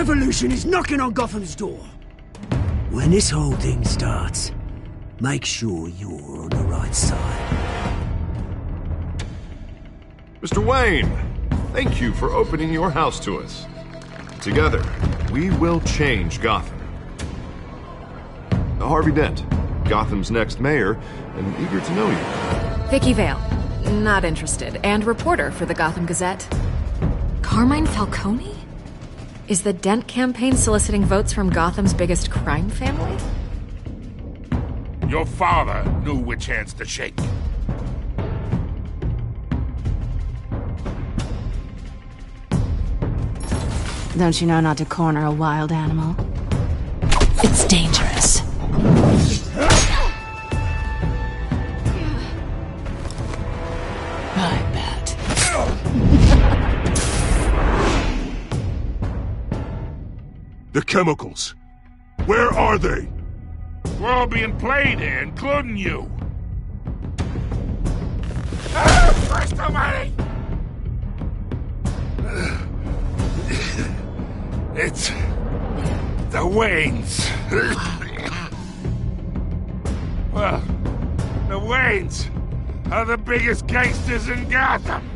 revolution is knocking on Gotham's door. When this whole thing starts, make sure you're on the right side. Mr. Wayne, thank you for opening your house to us. Together, we will change Gotham. Harvey Dent, Gotham's next mayor, and eager to know you. Vicky Vale, not interested, and reporter for the Gotham Gazette. Carmine Falcone? Is the Dent campaign soliciting votes from Gotham's biggest crime family? Your father knew which hands to shake. Don't you know not to corner a wild animal? It's dangerous. I bet. The chemicals. Where are they? We're all being played here, including you. First almighty! It's the Waynes. Well, the Waynes are the biggest gangsters in Gotham.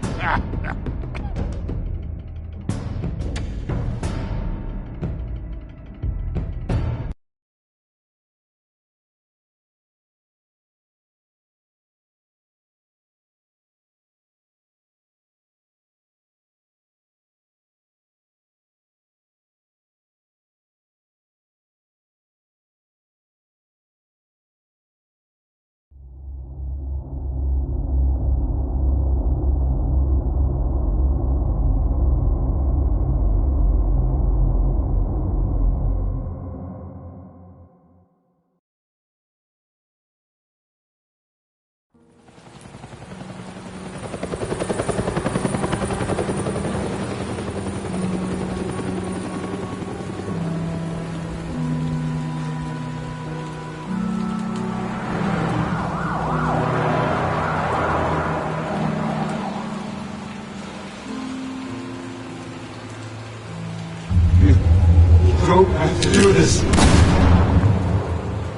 Don't have to do this.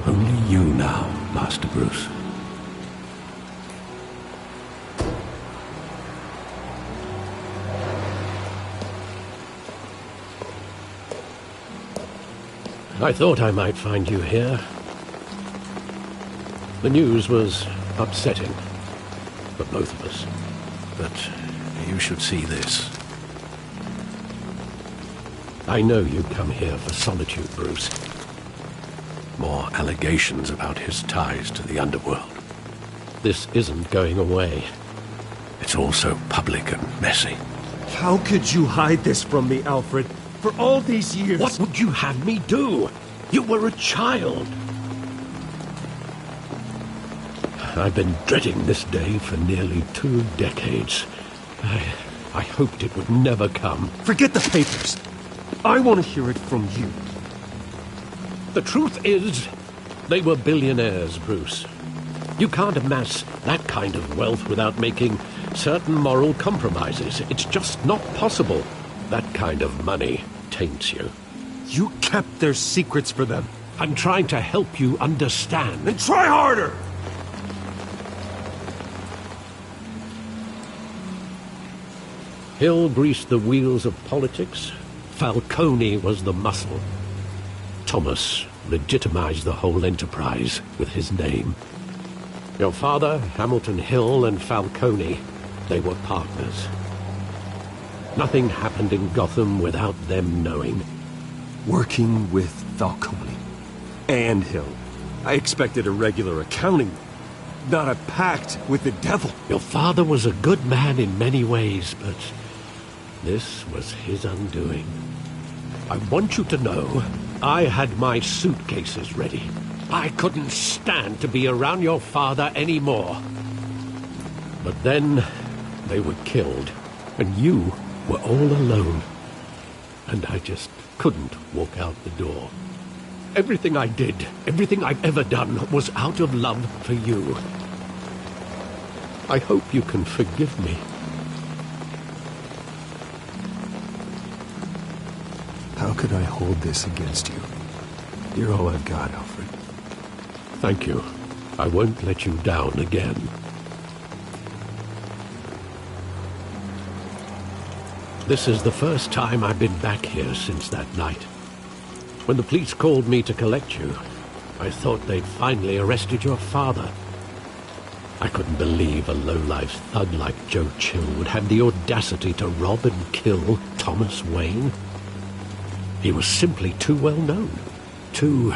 Only you now, Master Bruce. I thought I might find you here. The news was upsetting for both of us. But you should see this. I know you come here for solitude, Bruce. More allegations about his ties to the underworld. This isn't going away. It's all so public and messy. How could you hide this from me, Alfred? For all these years... What would you have me do? You were a child. I've been dreading this day for nearly 2 decades. I hoped it would never come. Forget the papers. I want to hear it from you. The truth is, they were billionaires, Bruce. You can't amass that kind of wealth without making certain moral compromises. It's just not possible. That kind of money taints you. You kept their secrets for them. I'm trying to help you understand. Then try harder! Hill greased the wheels of politics. Falcone was the muscle. Thomas legitimized the whole enterprise with his name. Your father, Hamilton Hill, and Falcone, they were partners. Nothing happened in Gotham without them knowing. Working with Falcone and Hill. I expected a regular accounting, not a pact with the devil. Your father was a good man in many ways, but this was his undoing. I want you to know, I had my suitcases ready. I couldn't stand to be around your father anymore. But then, they were killed, and you were all alone. And I just couldn't walk out the door. Everything I did, everything I've ever done, was out of love for you. I hope you can forgive me. How could I hold this against you? You're all I've got, Alfred. Thank you. I won't let you down again. This is the first time I've been back here since that night. When the police called me to collect you, I thought they'd finally arrested your father. I couldn't believe a low-life thug like Joe Chill would have the audacity to rob and kill Thomas Wayne. He was simply too well known. Too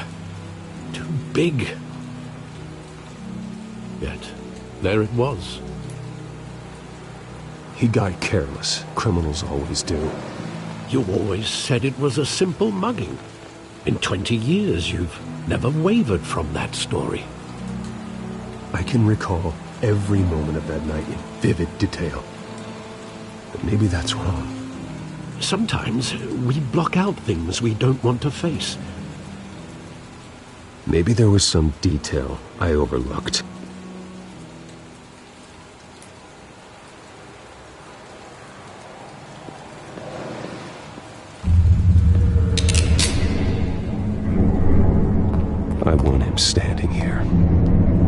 big. Yet, there it was. He got careless. Criminals always do. You always said it was a simple mugging. In 20 years, you've never wavered from that story. I can recall every moment of that night in vivid detail. But maybe that's wrong. Sometimes we block out things we don't want to face. Maybe there was some detail I overlooked. I want him standing here,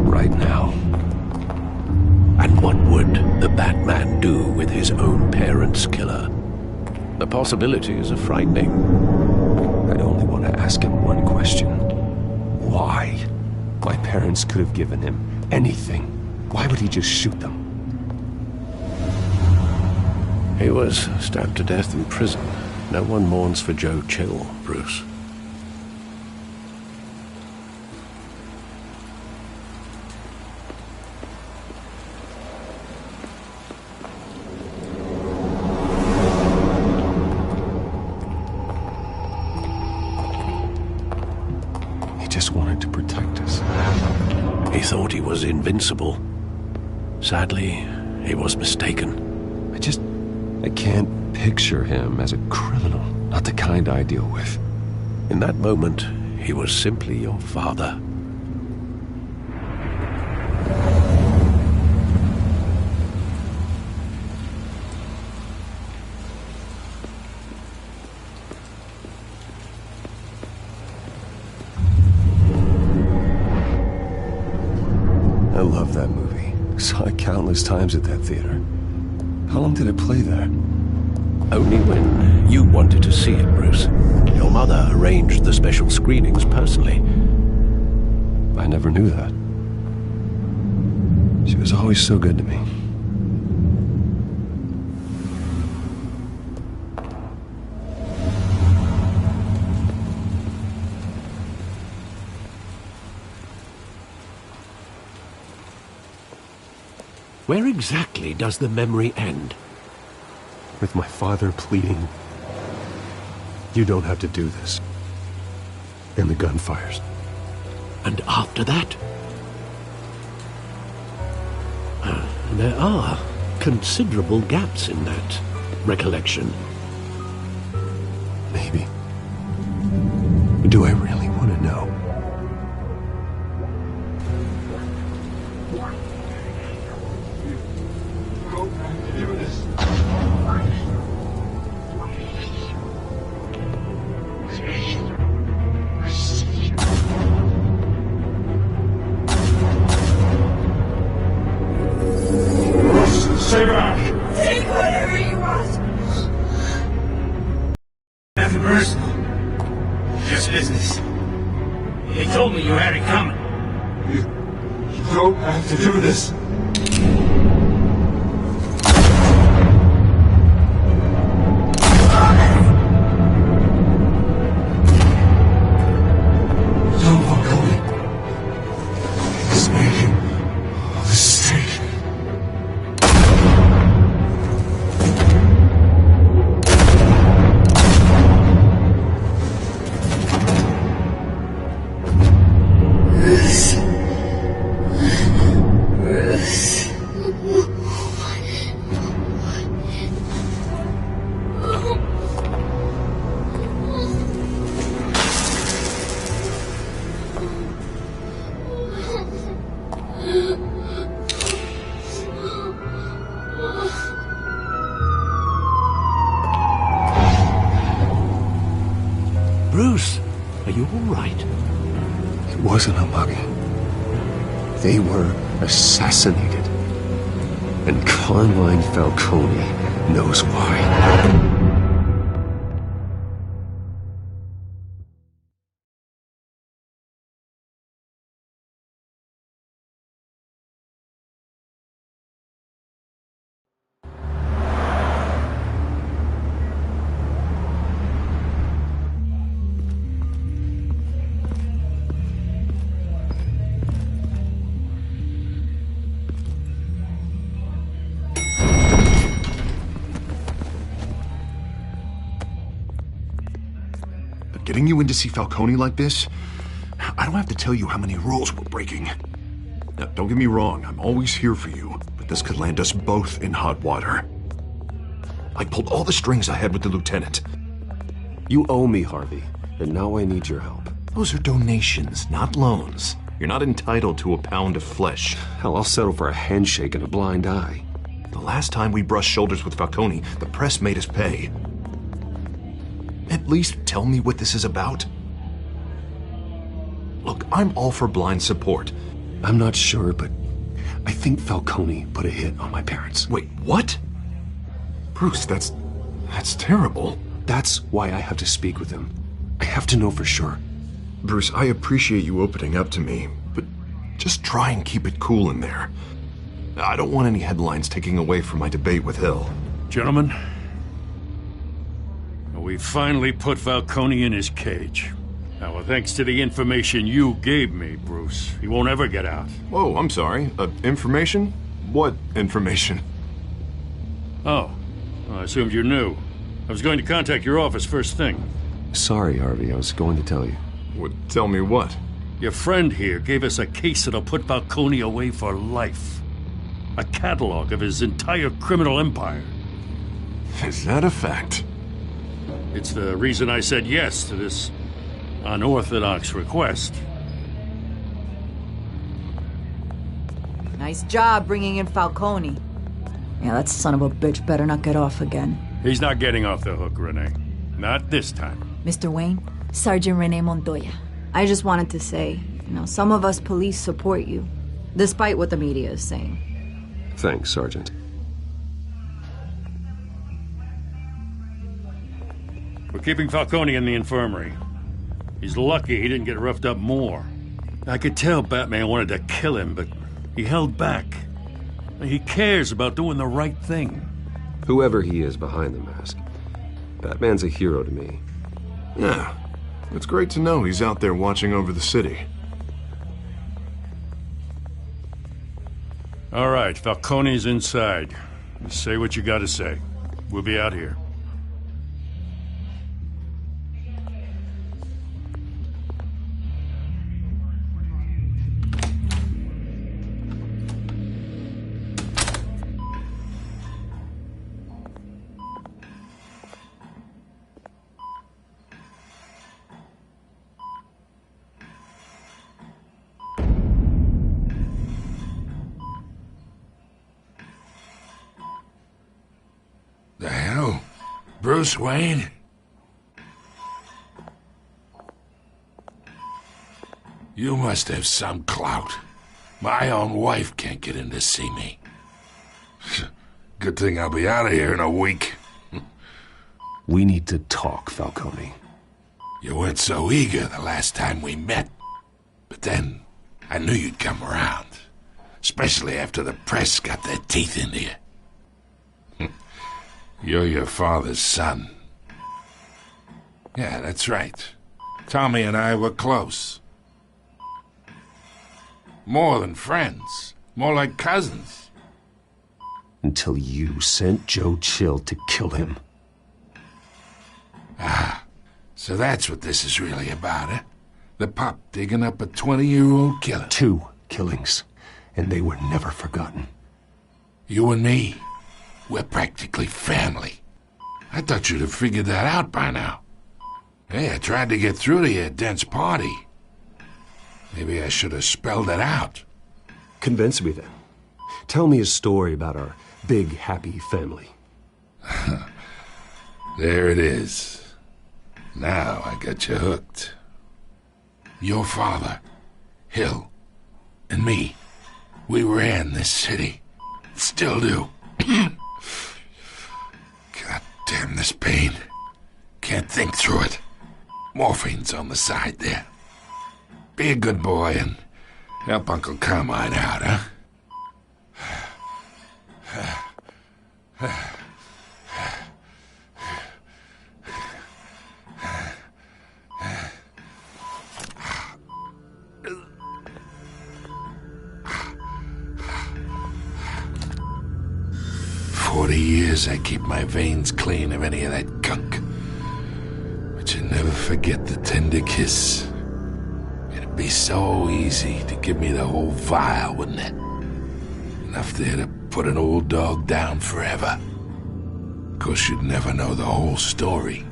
right now. And what would the Batman do with his own parents' killer? The possibilities are frightening. I'd only want to ask him one question. Why? My parents could have given him anything. Why would he just shoot them? He was stabbed to death in prison. No one mourns for Joe Chill, Bruce. Just wanted to protect us. He thought he was invincible. Sadly, he was mistaken. I can't picture him as a criminal. Not the kind I deal with. In that moment, he was simply your father. I love that movie. Saw it countless times at that theater. How long did it play there? Only when you wanted to see it, Bruce. Your mother arranged the special screenings personally. I never knew that. She was always so good to me. Where exactly does the memory end? With my father pleading, "You don't have to do this." And the gunfires. And after that? There are considerable gaps in that recollection. Maybe. Do I really want to know? Stay back! Take whatever you want! Nothing personal. Just business. They told me you had it coming. You don't have to do this. Don't walk away. He's making a mistake. Bruce. you all right? It wasn't a mugging. They were assassinated. And Carmine Falcone knows why. Getting you in to see Falcone like this? I don't have to tell you how many rules we're breaking. Now, don't get me wrong, I'm always here for you, but this could land us both in hot water. I pulled all the strings I had with the lieutenant. You owe me, Harvey, and now I need your help. Those are donations, not loans. You're not entitled to a pound of flesh. Hell, I'll settle for a handshake and a blind eye. The last time we brushed shoulders with Falcone, the press made us pay. At least tell me what this is about. Look, I'm all for blind support. I'm not sure, but I think Falcone put a hit on my parents. Wait, what? Bruce, that's terrible. That's why I have to speak with him. I have to know for sure. Bruce, I appreciate you opening up to me, but just try and keep it cool in there. I don't want any headlines taking away from my debate with Hill. Gentlemen, we finally put Falcone in his cage. Now, thanks to the information you gave me, Bruce, he won't ever get out. Whoa, I'm sorry. Information? What information? Oh, I assumed you knew. I was going to contact your office first thing. Sorry, Harvey, I was going to tell you. Tell me what? Your friend here gave us a case that'll put Falcone away for life. A catalog of his entire criminal empire. Is that a fact? It's the reason I said yes to this unorthodox request. Nice job bringing in Falcone. Yeah, that son of a bitch better not get off again. He's not getting off the hook, Renee. Not this time. Mr. Wayne, Sergeant Renee Montoya. I just wanted to say, some of us police support you, despite what the media is saying. Thanks, Sergeant. We're keeping Falcone in the infirmary. He's lucky he didn't get roughed up more. I could tell Batman wanted to kill him, but he held back. He cares about doing the right thing. Whoever he is behind the mask, Batman's a hero to me. Yeah, it's great to know he's out there watching over the city. All right, Falcone's inside. You say what you gotta say. We'll be out here. The hell? Bruce Wayne? You must have some clout. My own wife can't get in to see me. Good thing I'll be out of here in a week. We need to talk, Falcone. You weren't so eager the last time we met. But then, I knew you'd come around. Especially after the press got their teeth into you. You're your father's son. Yeah, that's right. Tommy and I were close. More than friends. More like cousins. Until you sent Joe Chill to kill him. Ah, so that's what this is really about, eh? The pup digging up a 20-year-old killer. 2 killings, and they were never forgotten. You and me, we're practically family. I thought you'd have figured that out by now. Hey, I tried to get through to your dense party. Maybe I should have spelled it out. Convince me then. Tell me a story about our big, happy family. There it is. Now I got you hooked. Your father, Hill, and me, we ran this city. Still do. God damn this pain. Can't think through it. Morphine's on the side there. Be a good boy and help Uncle Carmine out, huh? 40 years I keep my veins clean of any of that gunk. But you never forget the tender kiss. It'd be so easy to give me the whole vial, wouldn't it? Enough there to put an old dog down forever. Of course, you'd never know the whole story.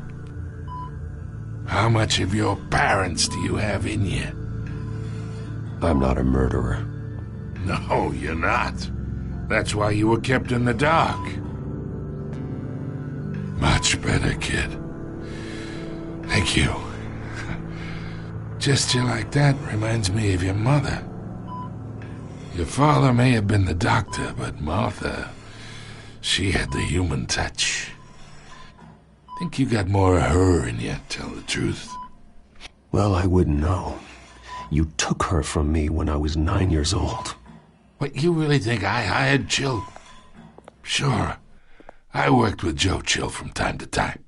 How much of your parents do you have in you? I'm not a murderer. No, you're not. That's why you were kept in the dark. Much better, kid. Thank you. Gesture like that reminds me of your mother. Your father may have been the doctor, but Martha, she had the human touch. Think you got more of her in you, tell the truth. Well, I wouldn't know. You took her from me when I was 9 years old. What, you really think I hired Chill? Sure. I worked with Joe Chill from time to time.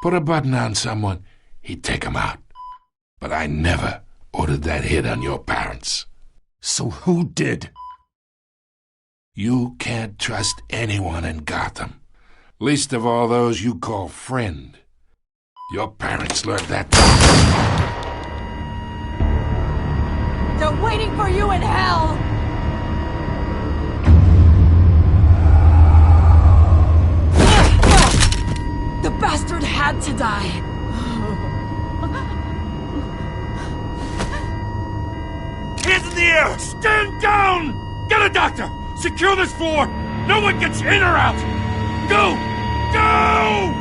Put a button on someone, he'd take him out. But I never ordered that hit on your parents. So who did? You can't trust anyone in Gotham. Least of all those you call friend. Your parents learned that. They're waiting for you in hell! The bastard had to die. Hands in the air! Stand down! Get a doctor! Secure this floor! No one gets in or out! Go! Go!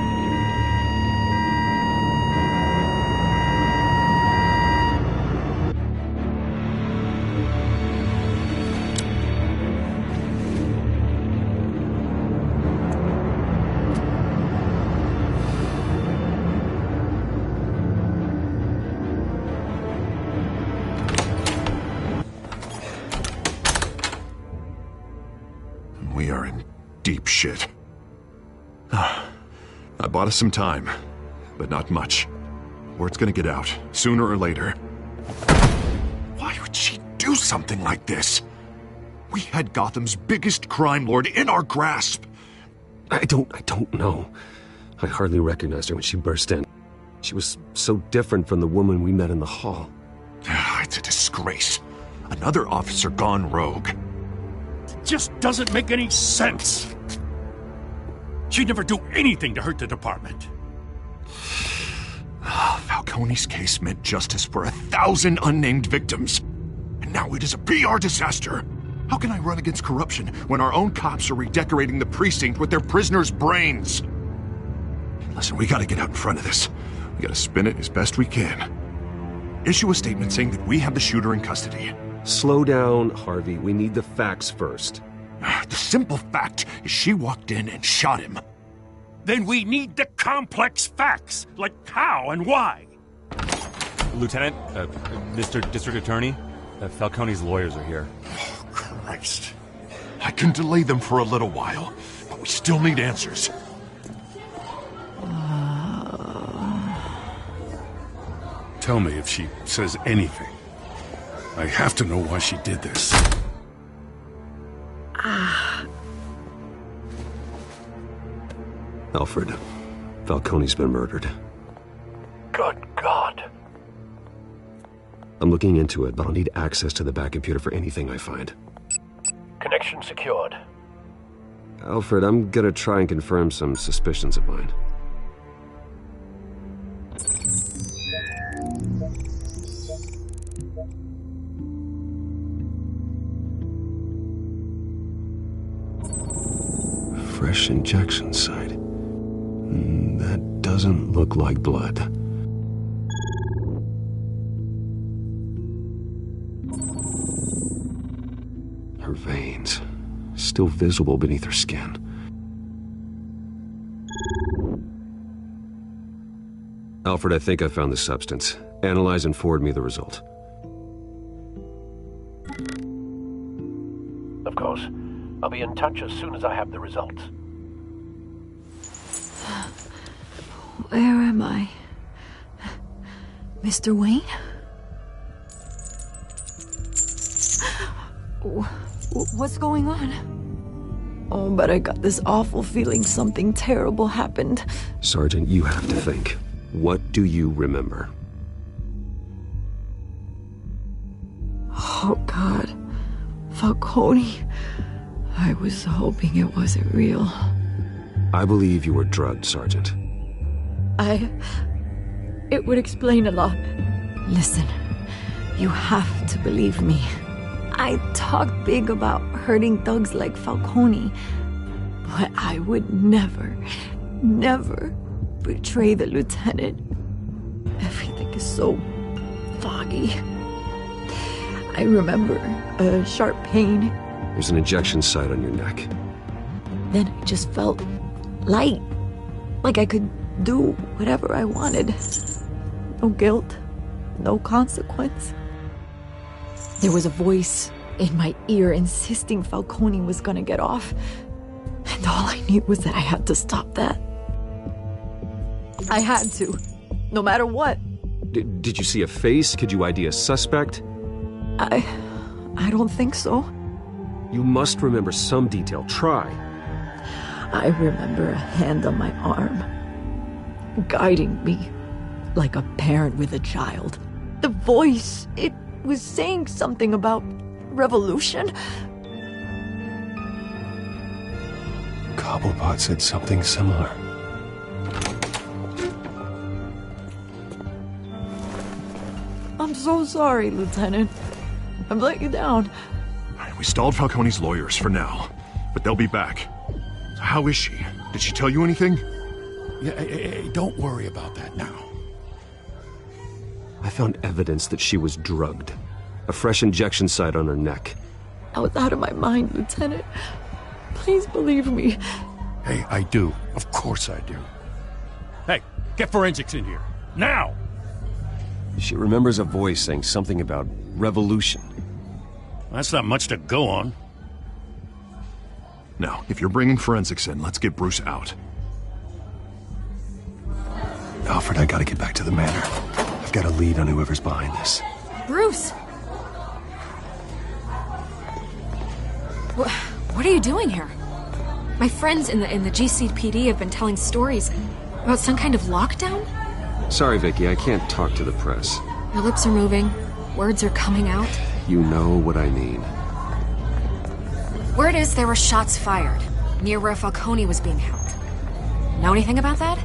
We are in deep shit. I bought us some time, but not much. Word's gonna get out, sooner or later. Why would she do something like this? We had Gotham's biggest crime lord in our grasp. I don't know. I hardly recognized her when she burst in. She was so different from the woman we met in the hall. It's a disgrace. Another officer gone rogue. Just doesn't make any sense. She'd never do anything to hurt the department. Falcone's case meant justice for 1,000 unnamed victims. And now it is a PR disaster. How can I run against corruption when our own cops are redecorating the precinct with their prisoners' brains? Listen, we gotta get out in front of this. We gotta spin it as best we can. Issue a statement saying that we have the shooter in custody. Slow down, Harvey. We need the facts first. The simple fact is she walked in and shot him. Then we need the complex facts, like how and why. Lieutenant, Mr. District Attorney, Falcone's lawyers are here. Oh, Christ. I can delay them for a little while, but we still need answers. Tell me if she says anything. I have to know why she did this. Alfred, Falcone's been murdered. Good God. I'm looking into it, but I'll need access to the back computer for anything I find. Connection secured. Alfred, I'm gonna try and confirm some suspicions of mine. Fresh injection site. That doesn't look like blood. still visible beneath her skin. Alfred, I think I found the substance. Analyze and forward me the result. Of course. I'll be in touch as soon as I have the results. Where am I? Mr. Wayne? What's going on? Oh, but I got this awful feeling something terrible happened. Sergeant, you have to think. What do you remember? Oh, God. Falcone. I was hoping it wasn't real. I believe you were drugged, Sergeant. It would explain a lot. Listen, you have to believe me. I talked big about hurting thugs like Falcone, but I would never betray the lieutenant. Everything is so foggy. I remember a sharp pain. There's an injection site on your neck. Then I just felt light, like I could do whatever I wanted. No guilt, no consequence. There was a voice in my ear insisting Falcone was gonna get off. And all I knew was that I had to stop that. I had to, no matter what. Did you see a face? Could you ID a suspect? I don't think so. You must remember some detail. Try. I remember a hand on my arm, guiding me like a parent with a child. The voice, it was saying something about revolution. Cobblepot said something similar. I'm so sorry, Lieutenant. I've let you down. We stalled Falcone's lawyers for now, but they'll be back. How is she? Did she tell you anything? Yeah, hey, don't worry about that now. I found evidence that she was drugged. A fresh injection site on her neck. I was out of my mind, Lieutenant. Please believe me. Hey, I do. Of course I do. Hey, get forensics in here. Now! She remembers a voice saying something about revolution. That's not much to go on. Now, if you're bringing forensics in, let's get Bruce out. Alfred, I gotta get back to the manor. I've got a lead on whoever's behind this. Bruce! What are you doing here? My friends in the GCPD have been telling stories about some kind of lockdown? Sorry, Vicky, I can't talk to the press. Your lips are moving. Words are coming out. You know what I mean. Word is there were shots fired near where Falcone was being held. Know anything about that?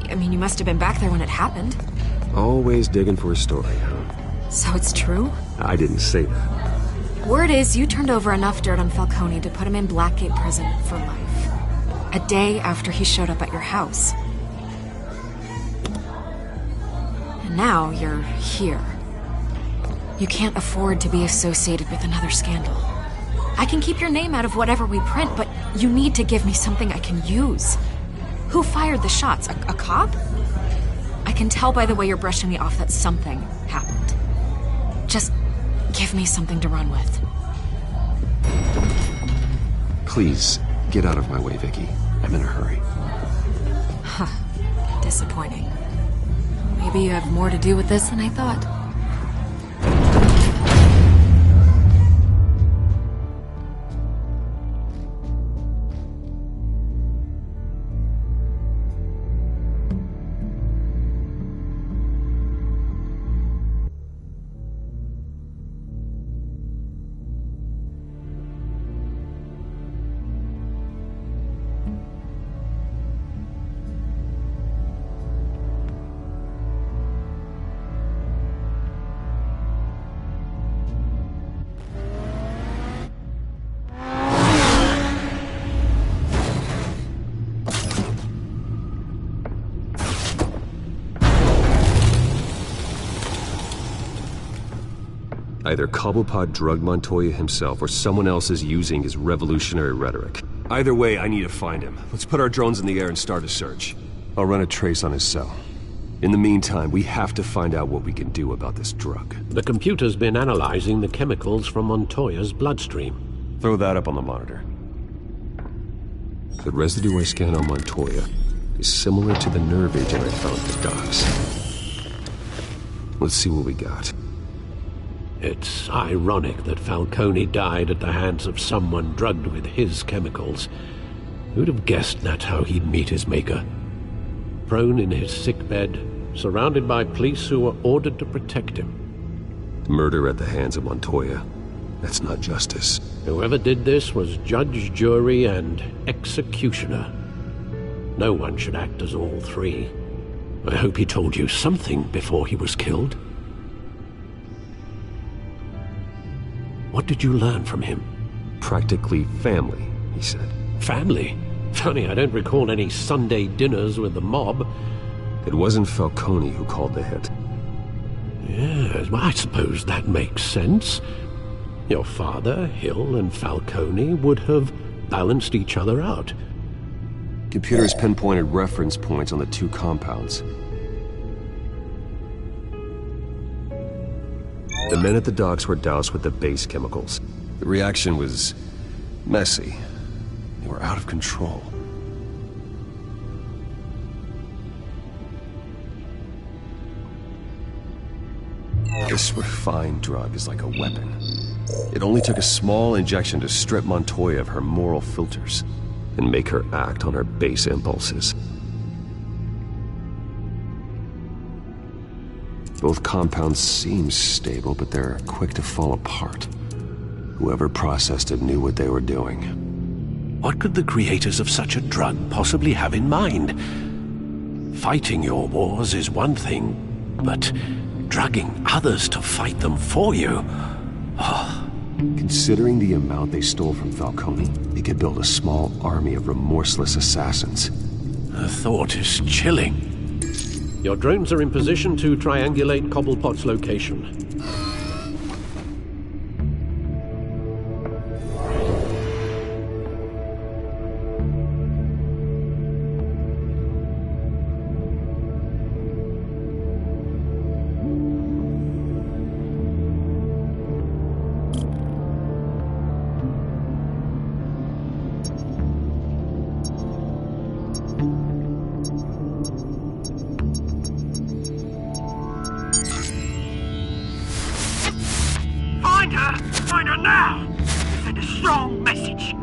I mean, you must have been back there when it happened. Always digging for a story, huh? So it's true? I didn't say that. Word is you turned over enough dirt on Falcone to put him in Blackgate Prison for life. A day after he showed up at your house. And now you're here. You can't afford to be associated with another scandal. I can keep your name out of whatever we print, but you need to give me something I can use. Who fired the shots? A cop? I can tell by the way you're brushing me off that something happened. Just give me something to run with. Please, get out of my way, Vicky. I'm in a hurry. Huh. Disappointing. Maybe you have more to do with this than I thought. Either Cobblepot drugged Montoya himself, or someone else is using his revolutionary rhetoric. Either way, I need to find him. Let's put our drones in the air and start a search. I'll run a trace on his cell. In the meantime, we have to find out what we can do about this drug. The computer's been analyzing the chemicals from Montoya's bloodstream. Throw that up on the monitor. The residue I scanned on Montoya is similar to the nerve agent I found at the docks. Let's see what we got. It's ironic that Falcone died at the hands of someone drugged with his chemicals. Who'd have guessed that's how he'd meet his maker? Prone in his sickbed, surrounded by police who were ordered to protect him. Murder at the hands of Montoya. That's not justice. Whoever did this was judge, jury, and executioner. No one should act as all three. I hope he told you something before he was killed. What did you learn from him? Practically family, he said. Family? Funny, I don't recall any Sunday dinners with the mob. It wasn't Falcone who called the hit. Yes, well, I suppose that makes sense. Your father, Hill, and Falcone would have balanced each other out. Computers pinpointed reference points on the two compounds. The men at the docks were doused with the base chemicals. The reaction was messy. They were out of control. This refined drug is like a weapon. It only took a small injection to strip Montoya of her moral filters and make her act on her base impulses. Both compounds seem stable, but they're quick to fall apart. Whoever processed it knew what they were doing. What could the creators of such a drug possibly have in mind? Fighting your wars is one thing, but drugging others to fight them for you? Oh. Considering the amount they stole from Falcone, they could build a small army of remorseless assassins. The thought is chilling. Your drones are in position to triangulate Cobblepot's location. Find her now! Send a strong message.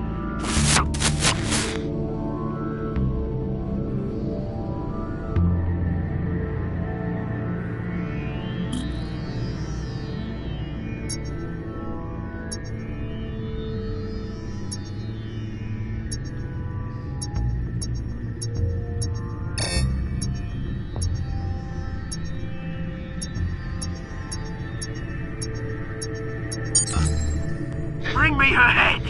Bring me her head!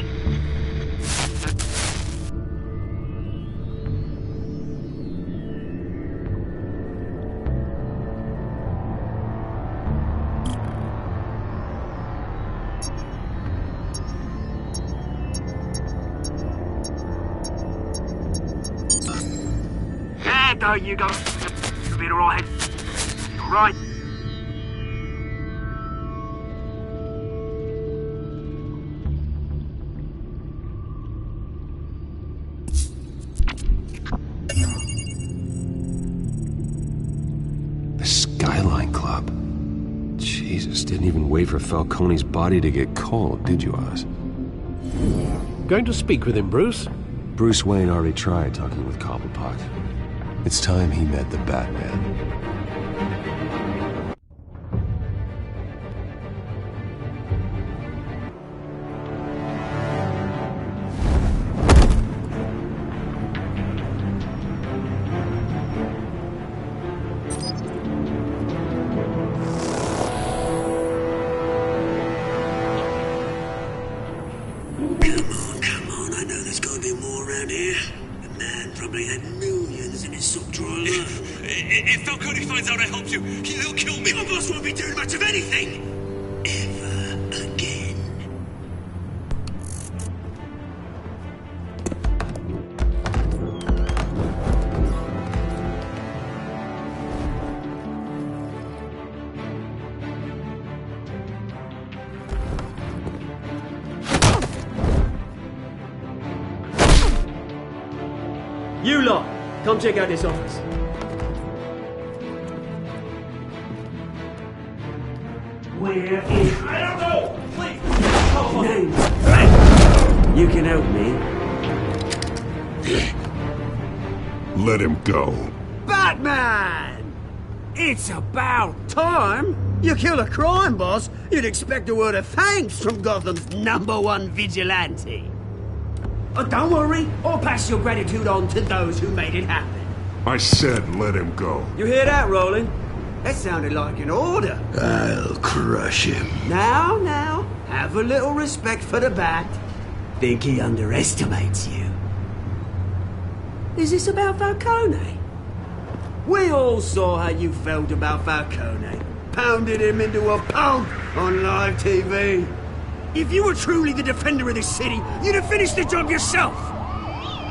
There you go. You'll be alright. You're right. Jesus, didn't even wait for Falcone's body to get cold, did you, Oz? Going to speak with him, Bruce? Bruce Wayne already tried talking with Cobblepot. It's time he met the Batman. If Falcone finds out I helped you, he'll kill me. Your boss won't be doing much of anything. Ever. You lot, come check out this office. Where is... I don't know! Please! You can help me. Let him go. Batman! It's about time. You kill a crime boss, you'd expect a word of thanks from Gotham's #1 vigilante. But don't worry, I'll pass your gratitude on to those who made it happen. I said let him go. You hear that, Roland? That sounded like an order. I'll crush him. Now, have a little respect for the Bat. Think he underestimates you. Is this about Falcone? We all saw how you felt about Falcone. Pounded him into a pulp on live TV. If you were truly the defender of this city, you'd have finished the job yourself.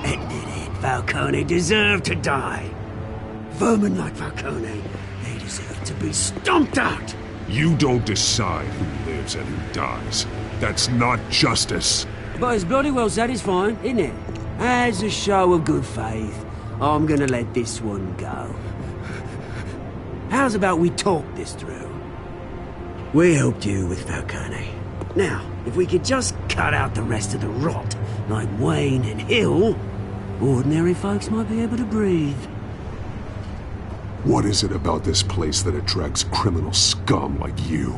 Ended it. Falcone deserved to die. Vermin like Falcone, they deserve to be stomped out. You don't decide who lives and who dies. That's not justice. But it's bloody well satisfying, isn't it? As a show of good faith, I'm gonna let this one go. How's about we talk this through? We helped you with Falcone. Now, if we could just cut out the rest of the rot, like Wayne and Hill, ordinary folks might be able to breathe. What is it about this place that attracts criminal scum like you?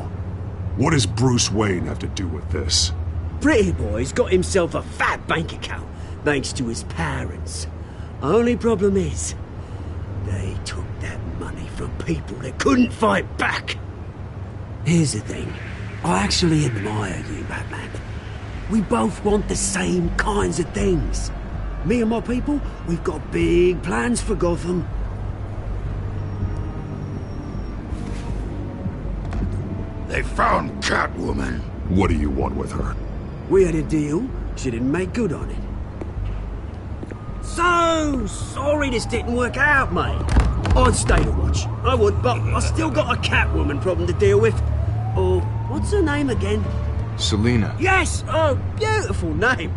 What does Bruce Wayne have to do with this? Pretty Boy's got himself a fat bank account, thanks to his parents. Only problem is, they took that money from people that couldn't fight back. Here's the thing. I actually admire you, Batman. We both want the same kinds of things. Me and my people, we've got big plans for Gotham. They found Catwoman. What do you want with her? We had a deal. She didn't make good on it. So sorry this didn't work out, mate. I'd stay to watch. I would, but I still got a Catwoman problem to deal with. Oh, what's her name again? Selina. Yes! Oh, beautiful name.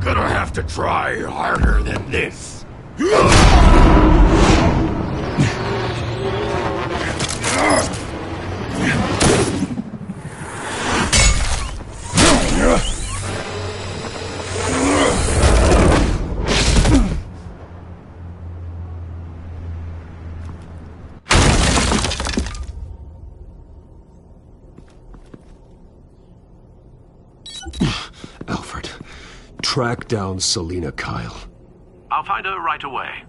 Gonna have to try harder than this. Alfred, track down Selina Kyle. I'll find her right away.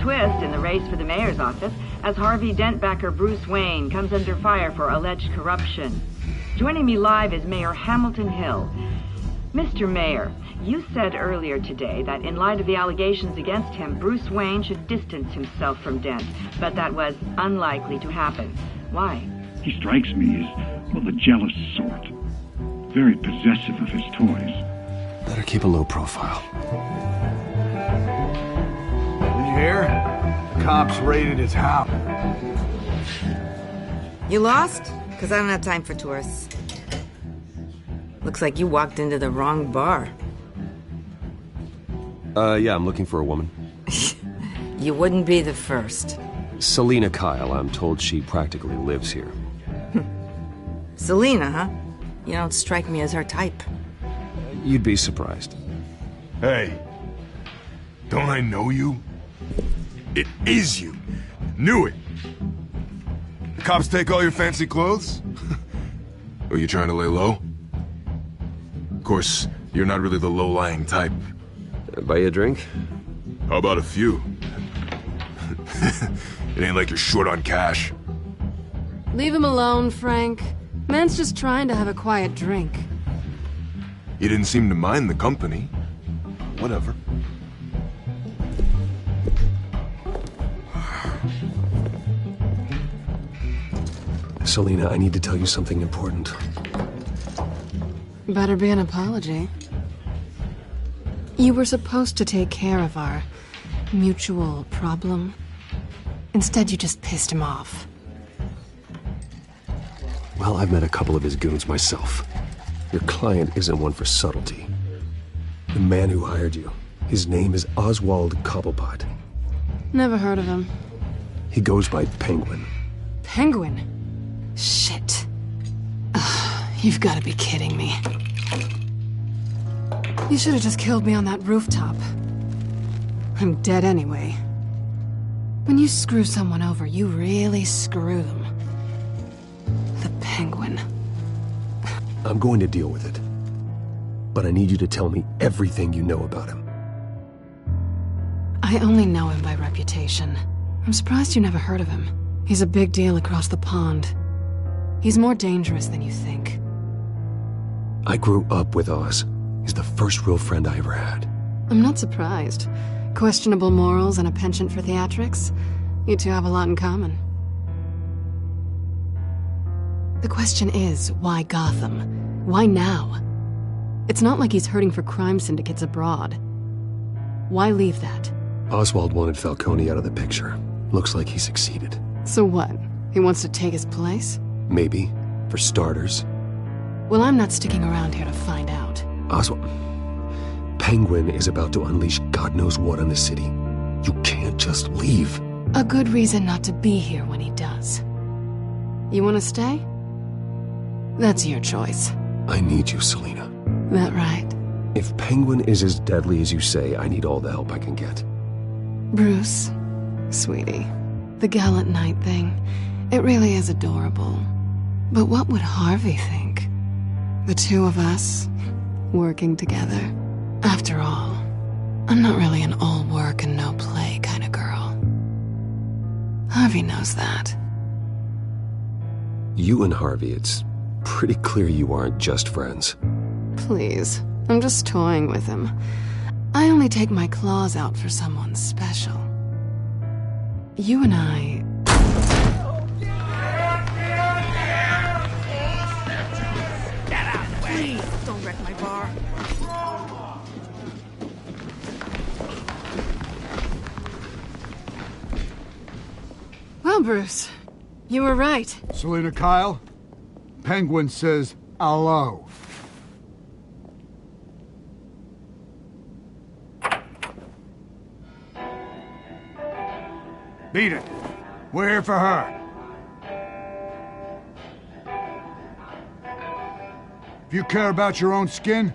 Twist in the race for the mayor's office as Harvey Dent backer Bruce Wayne comes under fire for alleged corruption. Joining me live is Mayor Hamilton Hill. Mr. Mayor, you said earlier today that in light of the allegations against him, Bruce Wayne should distance himself from Dent, but that was unlikely to happen. Why? He strikes me as, well, the jealous sort. Very possessive of his toys. Better keep a low profile. Did you hear? The cops raided his house. You lost? Because I don't have time for tourists. Looks like you walked into the wrong bar. Yeah, I'm looking for a woman. You wouldn't be the first. Selina Kyle, I'm told she practically lives here. Selina, huh? You don't strike me as her type. You'd be surprised. Hey, don't I know you? It is you. Knew it. The cops take all your fancy clothes? Are you trying to lay low? Of course, you're not really the low-lying type. Buy you a drink? How about a few? It ain't like you're short on cash. Leave him alone, Frank. Man's just trying to have a quiet drink. You didn't seem to mind the company. Whatever. Selina, I need to tell you something important. Better be an apology. You were supposed to take care of our mutual problem. Instead, you just pissed him off. Well, I've met a couple of his goons myself. Your client isn't one for subtlety. The man who hired you, his name is Oswald Cobblepot. Never heard of him. He goes by Penguin. Penguin? Shit. Ugh, you've got to be kidding me. You should have just killed me on that rooftop. I'm dead anyway. When you screw someone over, you really screw them. The Penguin. I'm going to deal with it. But I need you to tell me everything you know about him. I only know him by reputation. I'm surprised you never heard of him. He's a big deal across the pond. He's more dangerous than you think. I grew up with Oz. He's the first real friend I ever had. I'm not surprised. Questionable morals and a penchant for theatrics. You two have a lot in common. The question is, why Gotham? Why now? It's not like he's hurting for crime syndicates abroad. Why leave that? Oswald wanted Falcone out of the picture. Looks like he succeeded. So what? He wants to take his place? Maybe. For starters. Well, I'm not sticking around here to find out. Oswald... Penguin is about to unleash God knows what on the city. You can't just leave. A good reason not to be here when he does. You want to stay? That's your choice. I need you, Selina. That right? If Penguin is as deadly as you say, I need all the help I can get. Bruce, sweetie, the gallant knight thing, it really is adorable. But what would Harvey think? The two of us, working together. After all, I'm not really an all work and no play kind of girl. Harvey knows that. You and Harvey, it's pretty clear you aren't just friends. Please, I'm just toying with him. I only take my claws out for someone special. You and I... Get out of the way! Please, don't wreck my bar. Well, Bruce, you were right. Selina Kyle, Penguin says hello. Beat it. We're here for her. If you care about your own skin,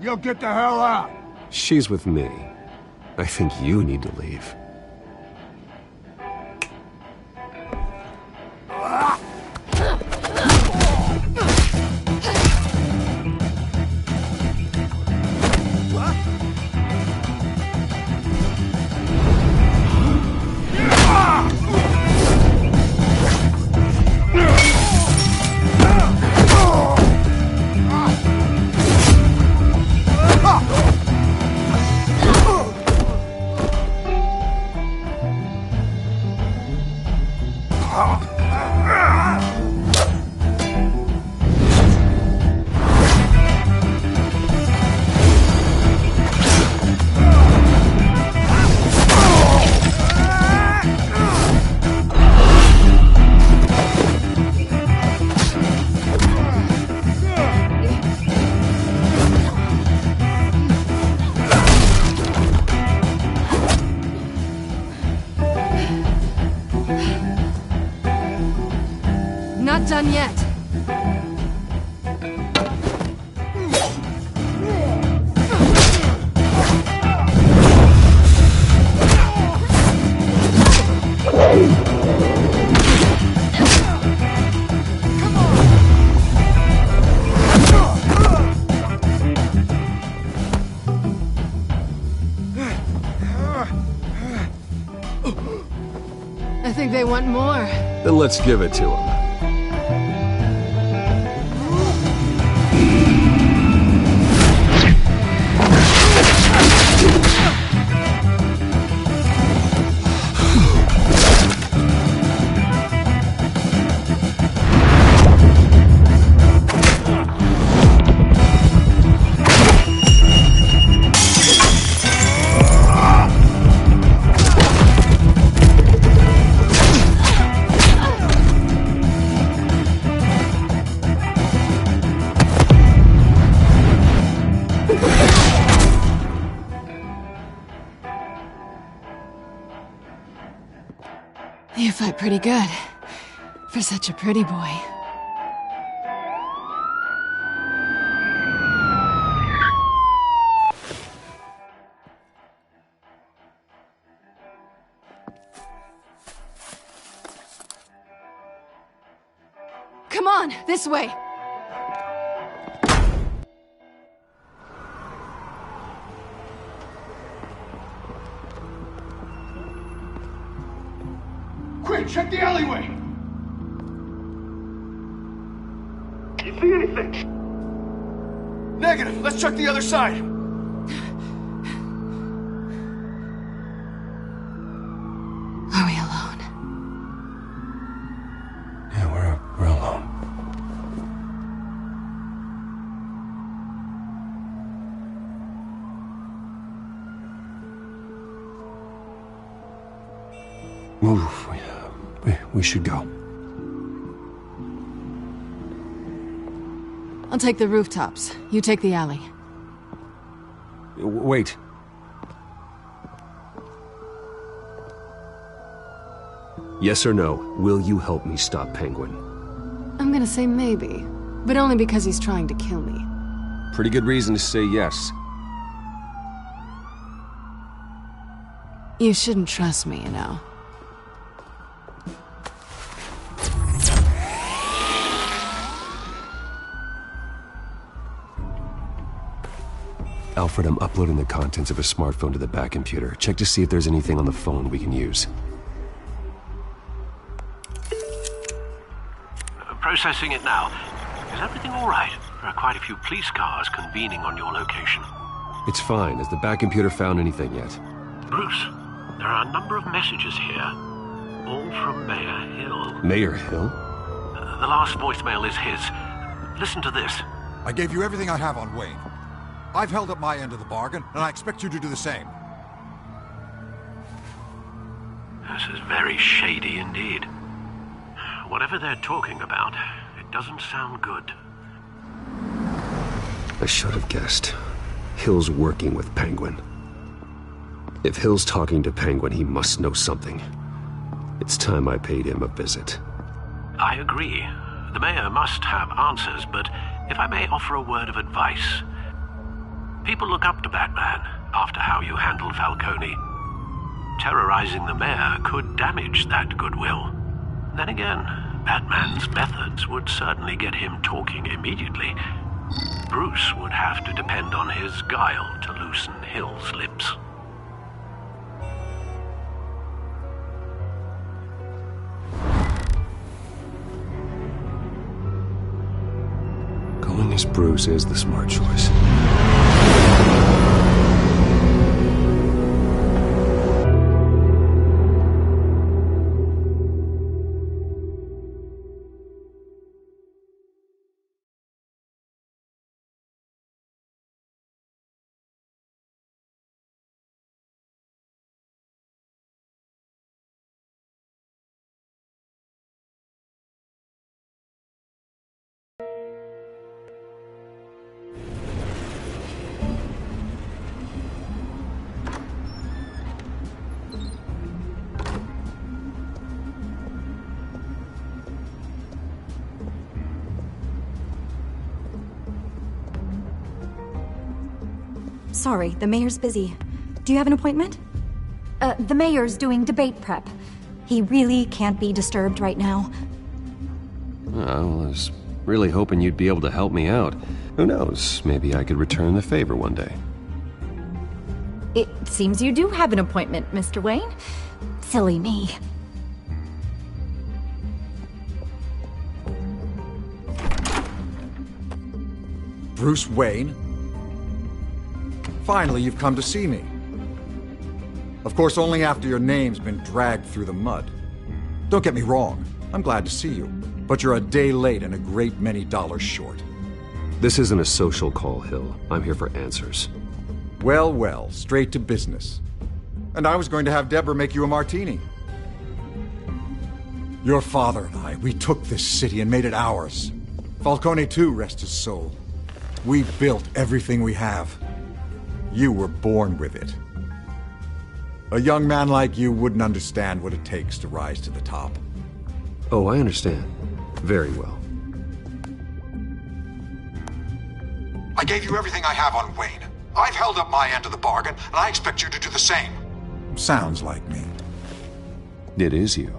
you'll get the hell out. She's with me. I think you need to leave. not done yet. I think they want more. Then let's give it to them. You fight pretty good. For such a pretty boy. Come on, this way! Quick, check the alleyway! You see anything? Negative. Let's check the other side. Are we alone? Yeah, we're alone. Move. We should go. I'll take the rooftops. You take the alley. Wait. Yes or no, will you help me stop Penguin? I'm gonna say maybe, but only because he's trying to kill me. Pretty good reason to say yes. You shouldn't trust me, you know. Alfred, I'm uploading the contents of a smartphone to the back computer. Check to see if there's anything on the phone we can use. Processing it now. Is everything all right? There are quite a few police cars convening on your location. It's fine. Has the back computer found anything yet? Bruce, there are a number of messages here. All from Mayor Hill. Mayor Hill? The last voicemail is his. Listen to this. I gave you everything I have on Wayne. I've held up my end of the bargain, and I expect you to do the same. This is very shady indeed. Whatever they're talking about, it doesn't sound good. I should have guessed. Hill's working with Penguin. If Hill's talking to Penguin, he must know something. It's time I paid him a visit. I agree. The mayor must have answers, but if I may offer a word of advice. People look up to Batman after how you handled Falcone. Terrorizing the mayor could damage that goodwill. Then again, Batman's methods would certainly get him talking immediately. Bruce would have to depend on his guile to loosen Hill's lips. Going as Bruce is the smart choice. sorry, the mayor's busy. Do you have an appointment? The mayor's doing debate prep. He really can't be disturbed right now. Well, I was really hoping you'd be able to help me out. Who knows, maybe I could return the favor one day. It seems you do have an appointment, Mr. Wayne. Silly me. Bruce Wayne? Finally, you've come to see me. Of course, only after your name's been dragged through the mud. Don't get me wrong, I'm glad to see you, but you're a day late and a great many dollars short. This isn't a social call, Hill. I'm here for answers. Well, well, straight to business. And I was going to have Deborah make you a martini. Your father and I, we took this city and made it ours. Falcone too, rest his soul. We built everything we have. You were born with it. A young man like you wouldn't understand what it takes to rise to the top. Oh, I understand. Very well. I gave you everything I have on Wayne. I've held up my end of the bargain, and I expect you to do the same. Sounds like me. It is you.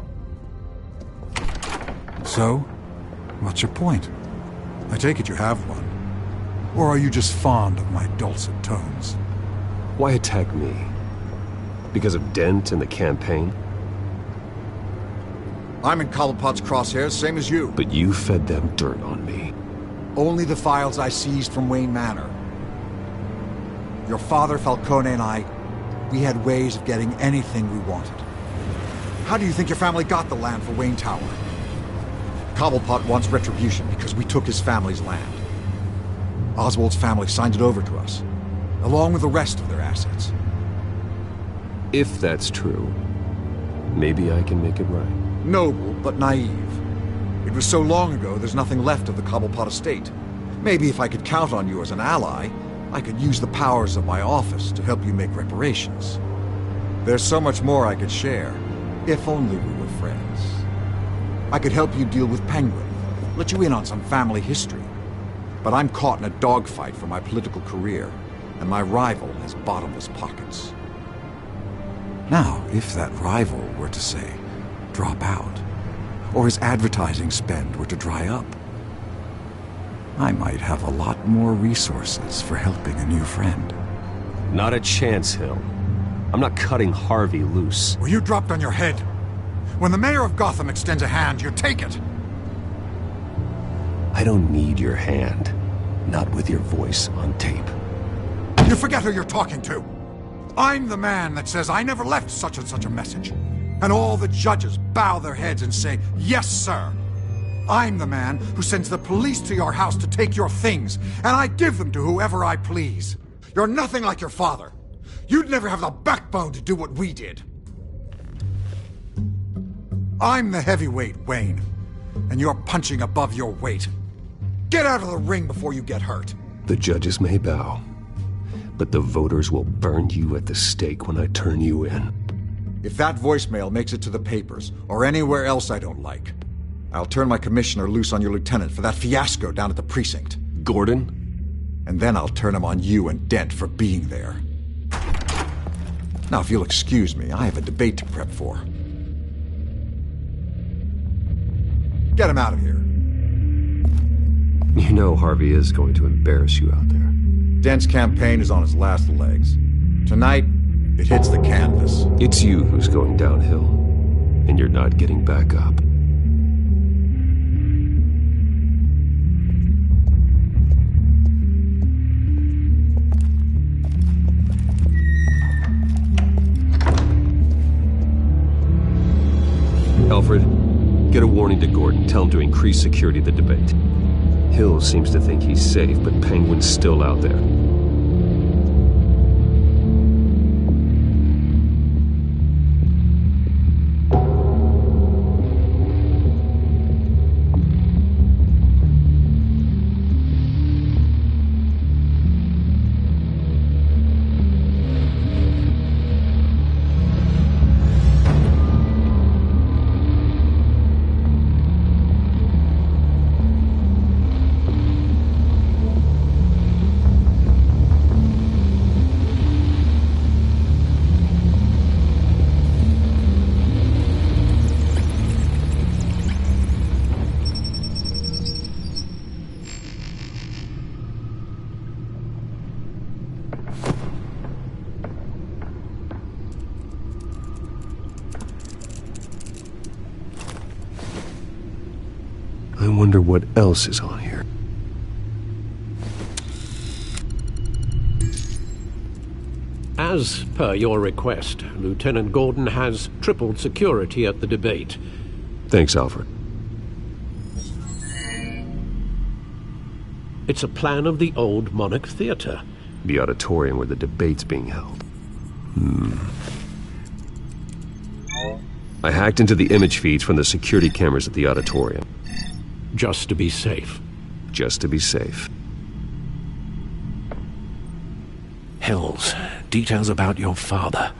So, what's your point? I take it you have one. Or are you just fond of my dulcet tones? Why attack me? Because of Dent and the campaign? I'm in Cobblepot's crosshairs, same as you. But you fed them dirt on me. Only the files I seized from Wayne Manor. Your father, Falcone, and I, we had ways of getting anything we wanted. How do you think your family got the land for Wayne Tower? Cobblepot wants retribution because we took his family's land. Oswald's family signed it over to us, along with the rest of their assets. If that's true, maybe I can make it right. Noble, but naive. It was so long ago, there's nothing left of the Cobblepot estate. Maybe if I could count on you as an ally, I could use the powers of my office to help you make reparations. There's so much more I could share, if only we were friends. I could help you deal with Penguin, let you in on some family history. But I'm caught in a dogfight for my political career, and my rival has bottomless pockets. Now, if that rival were to say, drop out, or his advertising spend were to dry up, I might have a lot more resources for helping a new friend. Not a chance, Hill. I'm not cutting Harvey loose. Were you dropped on your head? When the mayor of Gotham extends a hand, you take it. I don't need your hand. Not with your voice on tape. You forget who you're talking to. I'm the man that says I never left such and such a message. And all the judges bow their heads and say, yes, sir. I'm the man who sends the police to your house to take your things, and I give them to whoever I please. You're nothing like your father. You'd never have the backbone to do what we did. I'm the heavyweight, Wayne, and you're punching above your weight. Get out of the ring before you get hurt. The judges may bow, but the voters will burn you at the stake when I turn you in. If that voicemail makes it to the papers, or anywhere else I don't like, I'll turn my commissioner loose on your lieutenant for that fiasco down at the precinct. Gordon? And then I'll turn him on you and Dent for being there. Now, if you'll excuse me, I have a debate to prep for. Get him out of here. You know Harvey is going to embarrass you out there. Dent's campaign is on its last legs. Tonight, it hits the canvas. It's you who's going downhill, and you're not getting back up. Alfred, get a warning to Gordon. Tell him to increase security of the debate. Hill seems to think he's safe, but Penguin's still out there. I wonder what else is on here. As per your request, Lieutenant Gordon has tripled security at the debate. Thanks, Alfred. It's a plan of the old Monarch Theater. The auditorium where the debate's being held. I hacked into the image feeds from the security cameras at the auditorium. Just to be safe. Just to be safe. Hills, details about your father.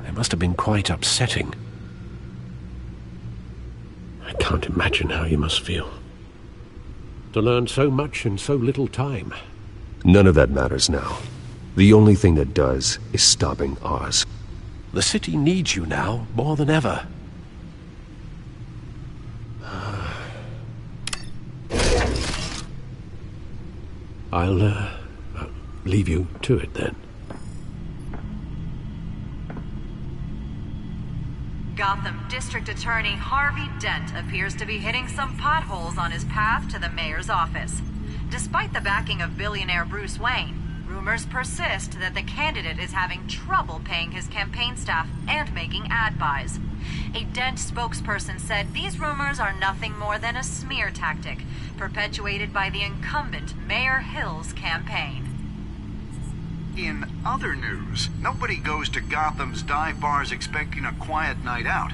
They must have been quite upsetting. I can't imagine how you must feel. To learn so much in so little time. None of that matters now. The only thing that does is stopping Oz. The city needs you now, more than ever. I'll leave you to it then. Gotham District Attorney Harvey Dent appears to be hitting some potholes on his path to the mayor's office. Despite the backing of billionaire Bruce Wayne, rumors persist that the candidate is having trouble paying his campaign staff and making ad buys. A Dent spokesperson said these rumors are nothing more than a smear tactic, perpetuated by the incumbent Mayor Hill's campaign. In other news, nobody goes to Gotham's dive bars expecting a quiet night out,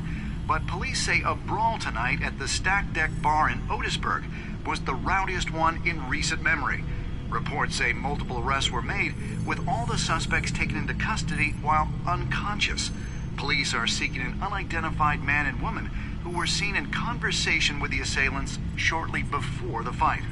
but police say a brawl tonight at the Stack Deck Bar in Otisburg was the rowdiest one in recent memory. Reports say multiple arrests were made, with all the suspects taken into custody while unconscious. Police are seeking an unidentified man and woman who were seen in conversation with the assailants shortly before the fight.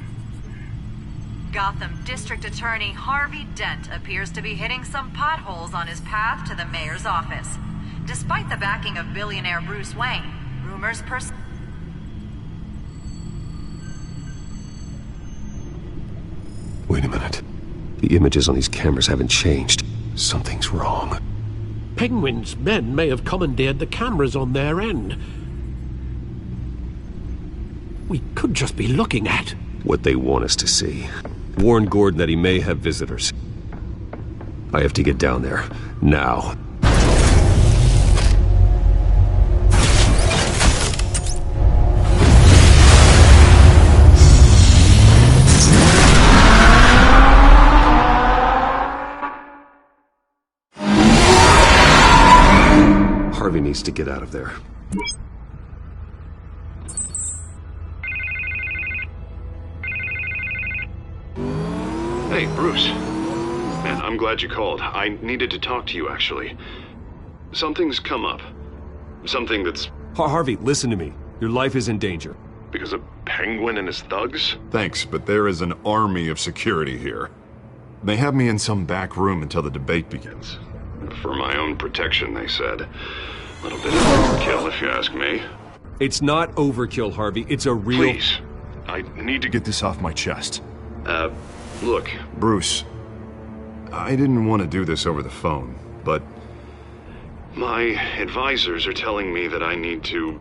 Gotham District Attorney Harvey Dent appears to be hitting some potholes on his path to the mayor's office. Despite the backing of billionaire Bruce Wayne, rumors persist. Wait a minute. The images on these cameras haven't changed. Something's wrong. Penguin's men may have commandeered the cameras on their end. We could just be looking at what they want us to see. Warn Gordon that he may have visitors. I have to get down there. Now. Harvey needs to get out of there. Hey, Bruce. Man, I'm glad you called. I needed to talk to you, actually. Something's come up. Something that's... Harvey, listen to me. Your life is in danger. Because of Penguin and his thugs? Thanks, but there is an army of security here. They have me in some back room until the debate begins. For my own protection, they said. A little bit of overkill, if you ask me. It's not overkill, Harvey. It's a real... Please. I need to get this off my chest. Look, Bruce, I didn't want to do this over the phone, but my advisors are telling me that I need to...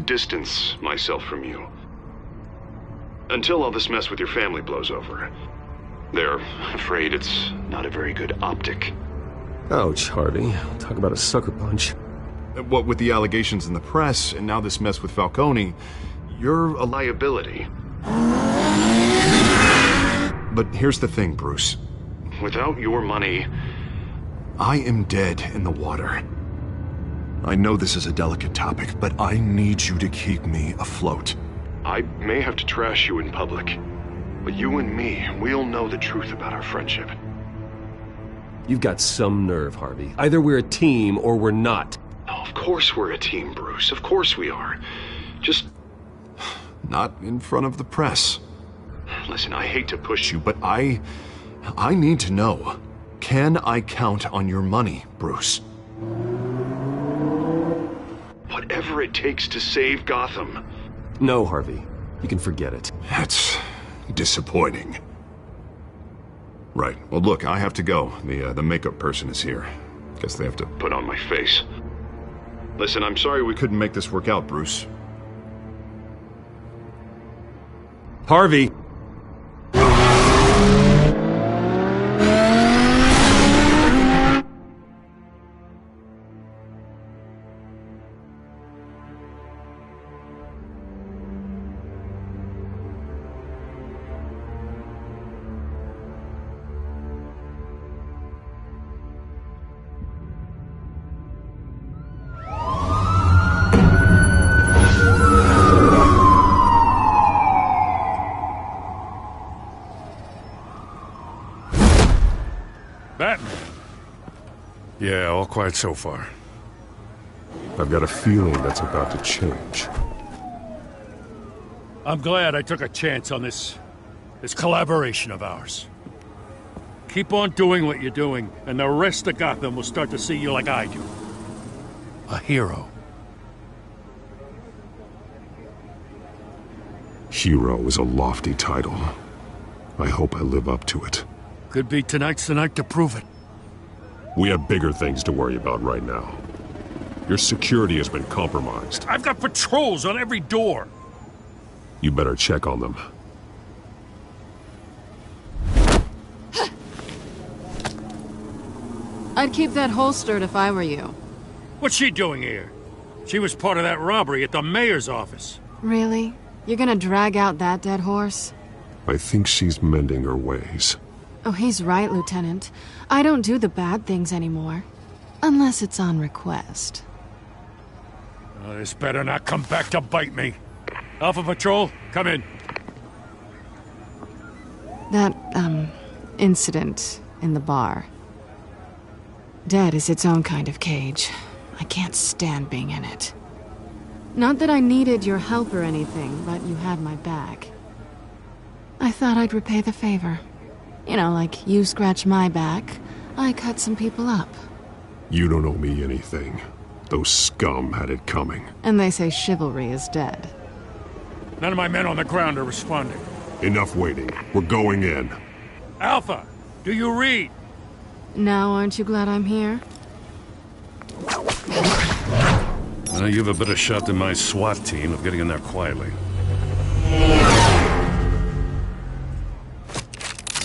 distance myself from you. Until all this mess with your family blows over. They're afraid it's not a very good optic. Ouch, Harvey. Talk about a sucker punch. What with the allegations in the press, and now this mess with Falcone, you're a liability. But here's the thing, Bruce. Without your money, I am dead in the water. I know this is a delicate topic, but I need you to keep me afloat. I may have to trash you in public, but you and me, we'll know the truth about our friendship. You've got some nerve, Harvey. Either we're a team or we're not. Oh, of course we're a team, Bruce. Of course we are. Just... not in front of the press. Listen, I hate to push you, but I need to know. Can I count on your money, Bruce? Whatever it takes to save Gotham. No, Harvey. You can forget it. That's disappointing. Right. Well, look, I have to go. The makeup person is here. Guess they have to put on my face. Listen, I'm sorry we couldn't make this work out, Bruce. Harvey! Batman. Yeah, all quiet so far. I've got a feeling that's about to change. I'm glad I took a chance on this collaboration of ours. Keep on doing what you're doing, and the rest of Gotham will start to see you like I do. A hero. Hero is a lofty title. I hope I live up to it. Could be tonight's the night to prove it. We have bigger things to worry about right now. Your security has been compromised. I've got patrols on every door. You better check on them. I'd keep that holstered if I were you. What's she doing here? She was part of that robbery at the mayor's office. Really? You're gonna drag out that dead horse? I think she's mending her ways. Oh, he's right, Lieutenant. I don't do the bad things anymore. Unless it's on request. Oh, this better not come back to bite me. Alpha Patrol, come in. That, incident in the bar. Dead is its own kind of cage. I can't stand being in it. Not that I needed your help or anything, but you had my back. I thought I'd repay the favor. You know, like you scratch my back, I cut some people up. You don't owe me anything. Those scum had it coming. And they say chivalry is dead. None of my men on the ground are responding. Enough waiting. We're going in. Alpha, do you read? Now aren't you glad I'm here? Well, you have a better shot than my SWAT team of getting in there quietly.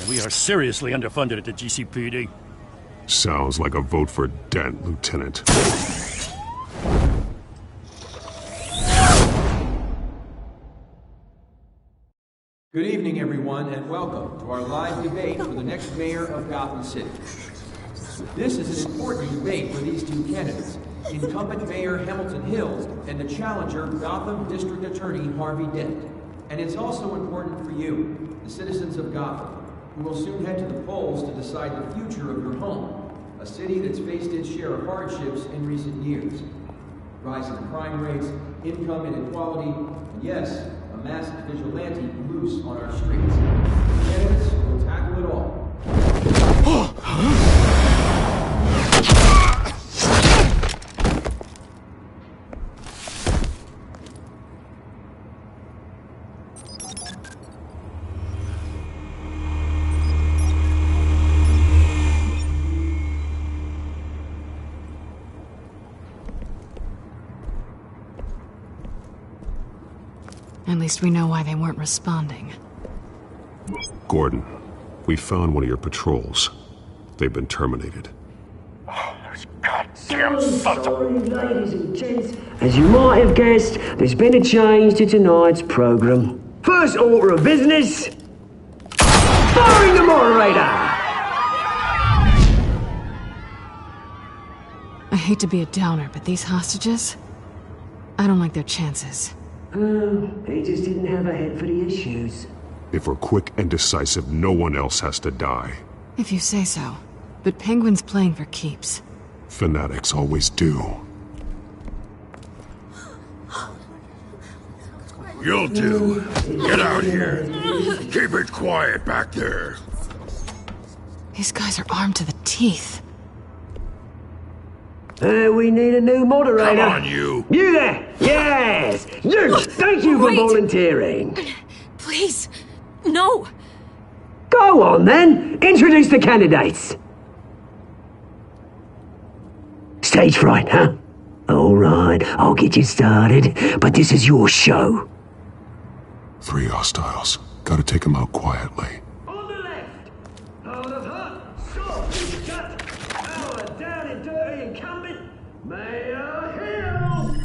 We are seriously underfunded at the GCPD. Sounds like a vote for Dent, Lieutenant. Good evening, everyone, and welcome to our live debate for the next mayor of Gotham City. This is an important debate for these two candidates, incumbent Mayor Hamilton Hills and the challenger Gotham District Attorney Harvey Dent. And it's also important for you, the citizens of Gotham, who will soon head to the polls to decide the future of your home, a city that's faced its share of hardships in recent years. Rising crime rates, income inequality, and yes, a masked vigilante loose on our streets. Candidates will tackle it all. At least we know why they weren't responding. Gordon, we found one of your patrols. They've been terminated. Goddamn sons of... Ladies and gents, as you might have guessed, there's been a change to tonight's programme. First order of business... firing the moderator! I hate to be a downer, but these hostages... I don't like their chances. He just didn't have a head for the issues. If we're quick and decisive, no one else has to die. If you say so. But Penguin's playing for keeps. Fanatics always do. You'll do. Get out here. Keep it quiet back there. These guys are armed to the teeth. We need a new moderator. Come on, you. You there! Yes! You! Thank you for volunteering. Please, no. Go on, then. Introduce the candidates. Stage fright, huh? All right, I'll get you started, but this is your show. 3 hostiles. Gotta take him out quietly. On the left, out of hut, soft and shut, our down and dirty incumbent, Mayor Hill.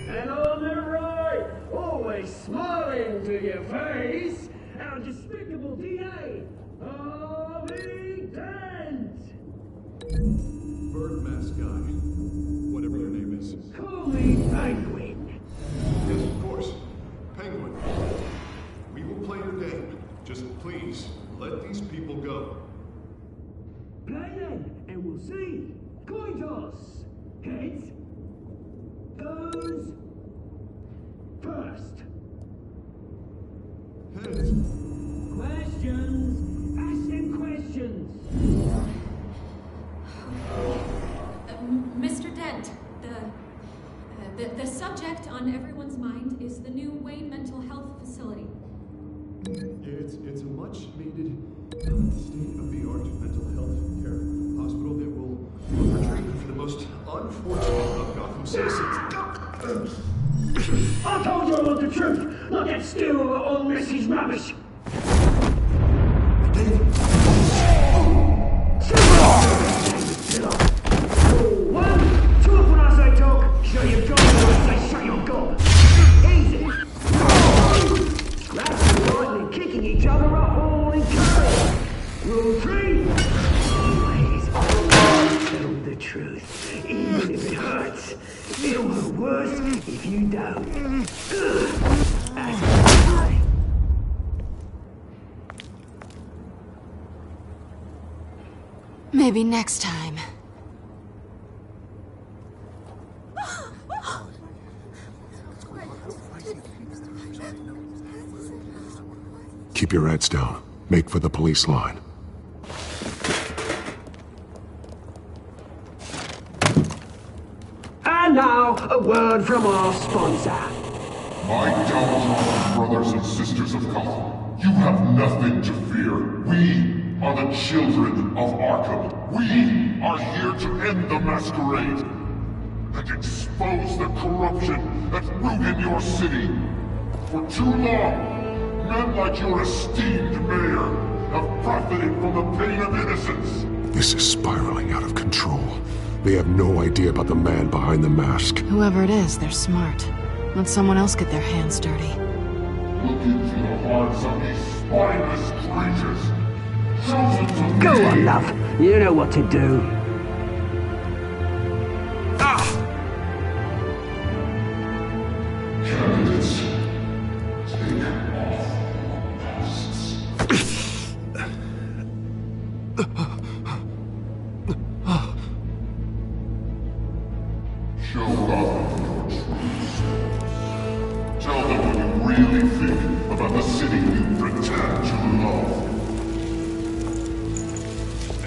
And on the right, always smiling to your face, our despicable DA, Harvey Dent. Bird mask guy. Whatever your name is. Call me Penguin. Yes, of course. Penguin. We will play your game. Just please, let these people go. Play then, and we'll see. Coin toss. Heads. Goes. First. Heads. Questions. Ask them questions. Mr. Dent, the subject on everyone's mind is the new Wayne Mental Health Facility. It's a much-needed state-of-the-art mental health care hospital that will offer treatment for the most unfortunate of Gotham citizens. I told you I want the truth, not that still all Messi's rubbish. One, talk when I say talk, show your gob when I say shut your gob. Easy. Scratching right and kicking each other up all in turn. Rule 3. Always tell the truth, even if it hurts. It'll hurt worse if you don't. That's right. Maybe next time. Keep your heads down. Make for the police line. And now, a word from our sponsor. My downtrodden brothers and sisters of Gotham, you have nothing to fear. We are the children of Arkham. We are here to end the masquerade and expose the corruption that's rooted your city. For too long, men like your esteemed mayor have profited from the pain of innocence. This is spiraling out of control. They have no idea about the man behind the mask. Whoever it is, they're smart. Let someone else get their hands dirty. Look into the hearts of these spineless creatures. Chosen to Go be. on, love. You know what to do. Candidates, take off masks. Show Gotham your truths. Tell them what you really think about the city you pretend to love.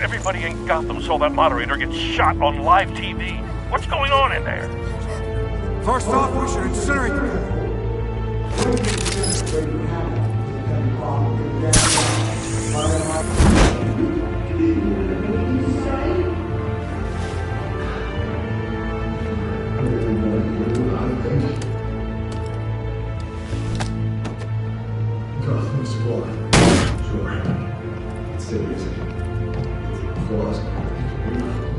Everybody in Gotham saw that moderator get shot on live TV. What's going on in there? First off, we should incinerate the pool. Gotham is war. Sure. City is cause.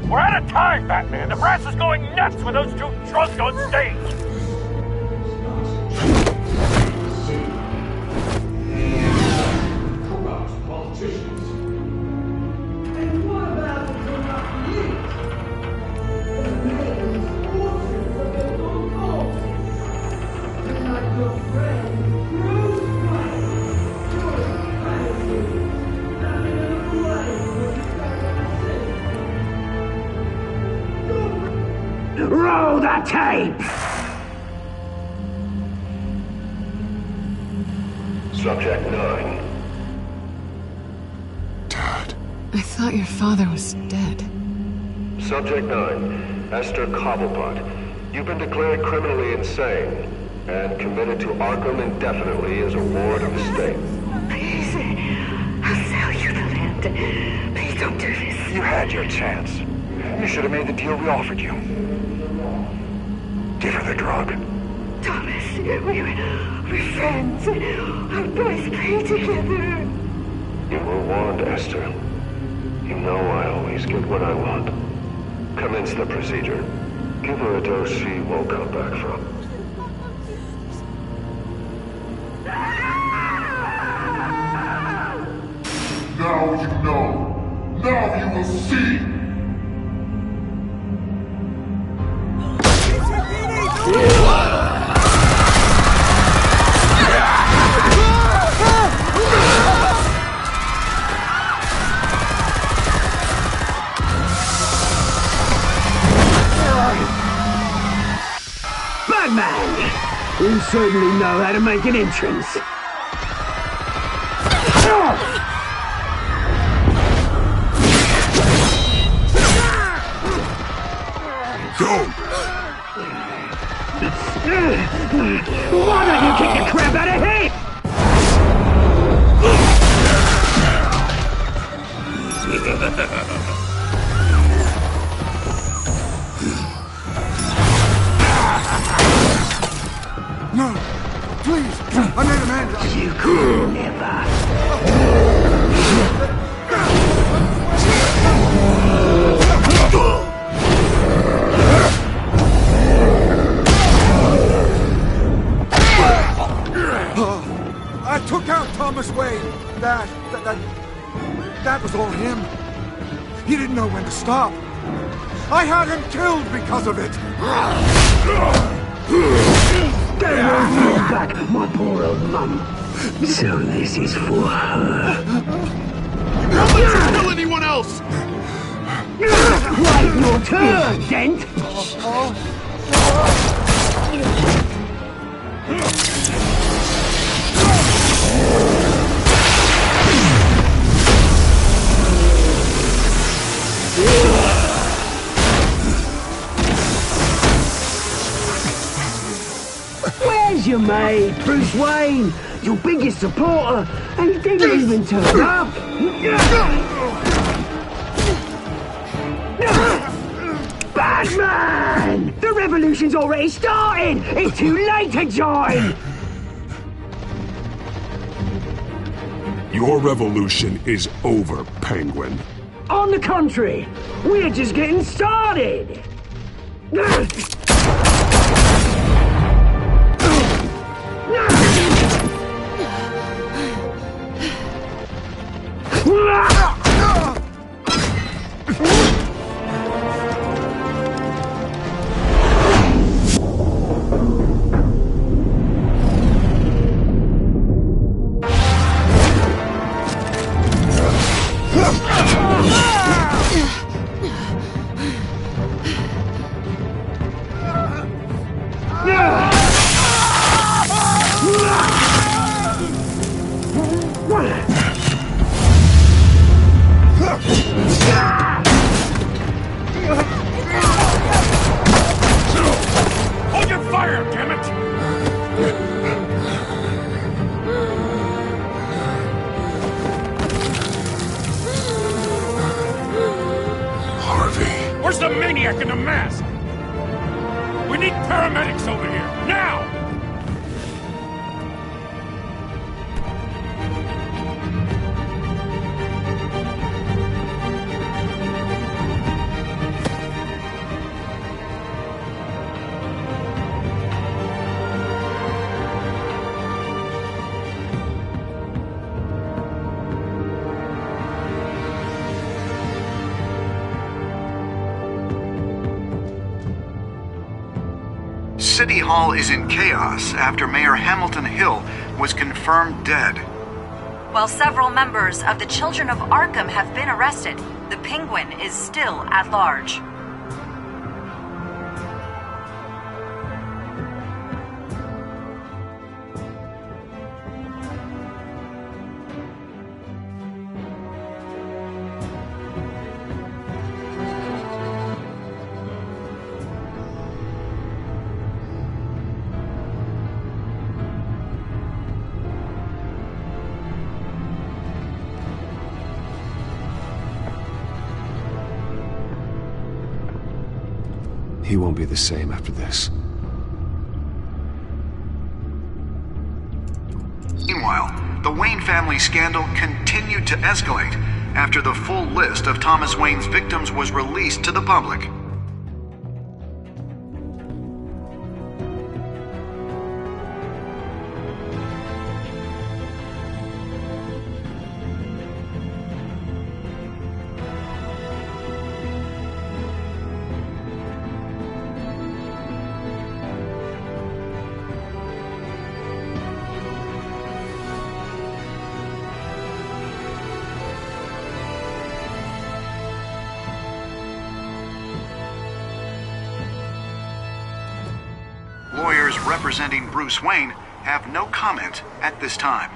We're out of time, Batman. The brass is going nuts with those two drunks on stage. Corrupt politicians. And what about the corrupt youth? The mayor's forces of their own cause. Just like your friend, Bruce Wayne. You're crazy. Nothing in the way was roll the tape! Subject 9. I thought your father was dead. Subject 9, Esther Cobblepot. You've been declared criminally insane and committed to Arkham indefinitely as a ward of the state. Please, I'll sell you the land. Please don't do this. You had your chance. You should have made the deal we offered you. Give her the drug. Thomas. We're friends. Our boys play together. You were warned, Esther. You know I always get what I want. Commence the procedure. Give her a dose she won't come back from. Now you know. Now you will see. Batman! You certainly know how to make an entrance. Why don't you kick the crap out of him? No! Please! I made a man! You could never. I took out Thomas Wayne. That was all him. He didn't know when to stop. I had him killed because of it. Get away back, my poor old mum. So this is for her. Don't let her kill anyone else! Right, your turn, Dent! Where's your mate, Bruce Wayne? Your biggest supporter, and he didn't even turn up! Batman! The revolution's already started! It's too late to join! Your revolution is over, Penguin. On the contrary, we're just getting started! Hold your fire, damn it! Harvey. Where's the maniac in the mask? We need paramedics over here, now! City Hall is in chaos after Mayor Hamilton Hill was confirmed dead. While several members of the Children of Arkham have been arrested, the Penguin is still at large. He won't be the same after this. Meanwhile, the Wayne family scandal continued to escalate after the full list of Thomas Wayne's victims was released to the public. Lawyers representing Bruce Wayne have no comment at this time.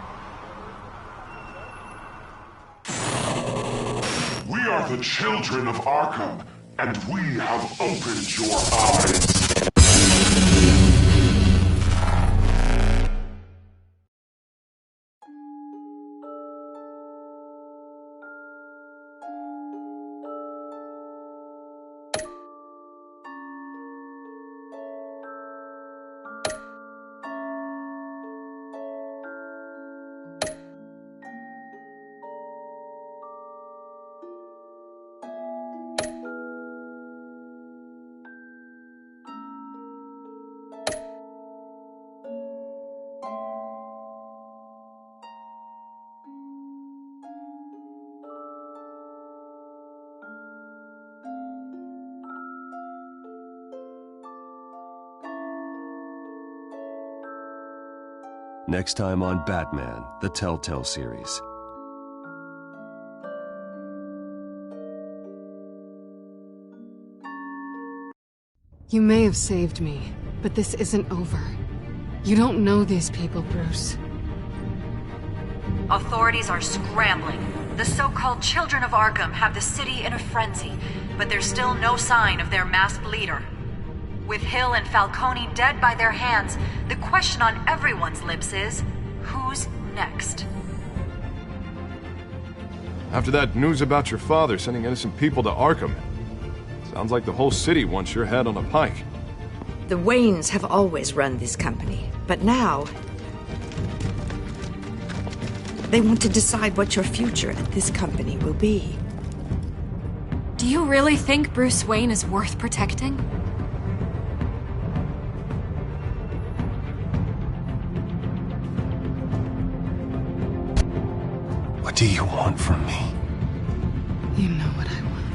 We are the children of Arkham, and we have opened your eyes. Next time on Batman, the Telltale series. You may have saved me, but this isn't over. You don't know these people, Bruce. Authorities are scrambling. The so-called Children of Arkham have the city in a frenzy, but there's still no sign of their masked leader. With Hill and Falcone dead by their hands, the question on everyone's lips is, who's next? After that news about your father sending innocent people to Arkham, sounds like the whole city wants your head on a pike. The Waynes have always run this company, but now they want to decide what your future at this company will be. Do you really think Bruce Wayne is worth protecting? What do you want from me? You know what I want.